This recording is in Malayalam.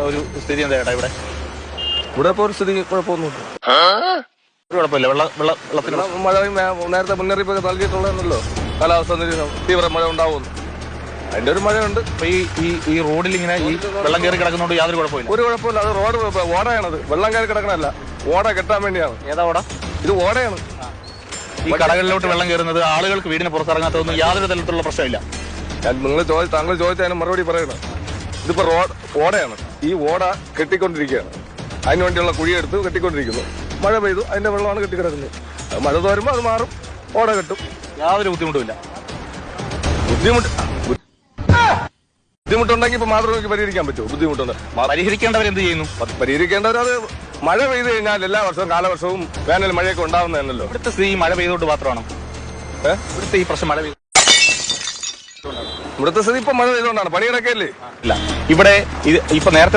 ഒരു സ്ഥിതി എന്താ ചേട്ടാ ഇവിടെ? ഇവിടെ ഇപ്പോൾ ഒരു സ്ഥിതി കുഴപ്പമൊന്നുമില്ല, ഒരു കുഴപ്പമില്ല. വെള്ളത്തിന് മഴ നേരത്തെ മുന്നറിയിപ്പൊക്കെ നൽകിയിട്ടുള്ളതെന്നല്ലോ, കാലാവസ്ഥ നിരീക്ഷണം തീവ്ര മഴ ഉണ്ടാവുമെന്ന്. അതിന്റെ ഒരു മഴയുണ്ട്. അപ്പൊ ഈ റോഡിൽ ഇങ്ങനെ ഈ വെള്ളം കയറി കിടക്കുന്നതുകൊണ്ട് യാതൊരു കുഴപ്പമില്ല? ഒരു കുഴപ്പമില്ല. അത് റോഡ് ഓടയാണത്, വെള്ളം കയറി കിടക്കണല്ല, ഓട കെട്ടാൻ വേണ്ടിയാണ്. ഏതാ ഓട? ഇത് ഓടയാണ്. ഈ കടകളിലോട്ട് വെള്ളം കയറുന്നത് ആളുകൾക്ക് വീടിന് പുറത്തിറങ്ങാത്തതൊന്നും യാതൊരു തരത്തിലുള്ള പ്രശ്നമില്ല. താങ്കൾ ചോദിച്ചതിന് മറുപടി പറയണം. ഇതിപ്പോ ഓടയാണ്, ഈ ഓട കെട്ടിക്കൊണ്ടിരിക്കുകയാണ്. അതിനു വേണ്ടിയുള്ള കുഴിയെടുത്ത് കെട്ടിക്കൊണ്ടിരിക്കുന്നു. മഴ പെയ്തു, അതിന്റെ വെള്ളമാണ് കെട്ടിക്കിടക്കുന്നത്. മഴ തോരുമ്പോൾ അത് മാറും, ഓട കെട്ടും. യാതൊരു ബുദ്ധിമുട്ടുമില്ല. ബുദ്ധിമുട്ടുണ്ടെങ്കിൽ ഇപ്പൊ മാത്രമേ പരിഹരിക്കാൻ പറ്റൂ. ബുദ്ധിമുട്ടുണ്ട്, പരിഹരിക്കേണ്ടവരെന്ത് ചെയ്യുന്നു? പരിഹരിക്കേണ്ടവർ അത് മഴ പെയ്ത് കഴിഞ്ഞാൽ എല്ലാ വർഷവും കാലവർഷവും വേനൽ മഴയൊക്കെ ഉണ്ടാവുന്നതല്ലോ. ഇവിടുത്തെ സ്ഥിതി മഴ പെയ്തോട്ട് മാത്രമാണോ? ഇവിടുത്തെ ഈ പ്രശ്നം മഴ പെയ്തു? ഇവിടുത്തെ സ്ഥിതി ഇപ്പൊ മഴ പെയ്തുകൊണ്ടാണ്. പണിയിടക്കല്ലേ? ഇല്ല, ഇവിടെ ഇപ്പൊ നേരത്തെ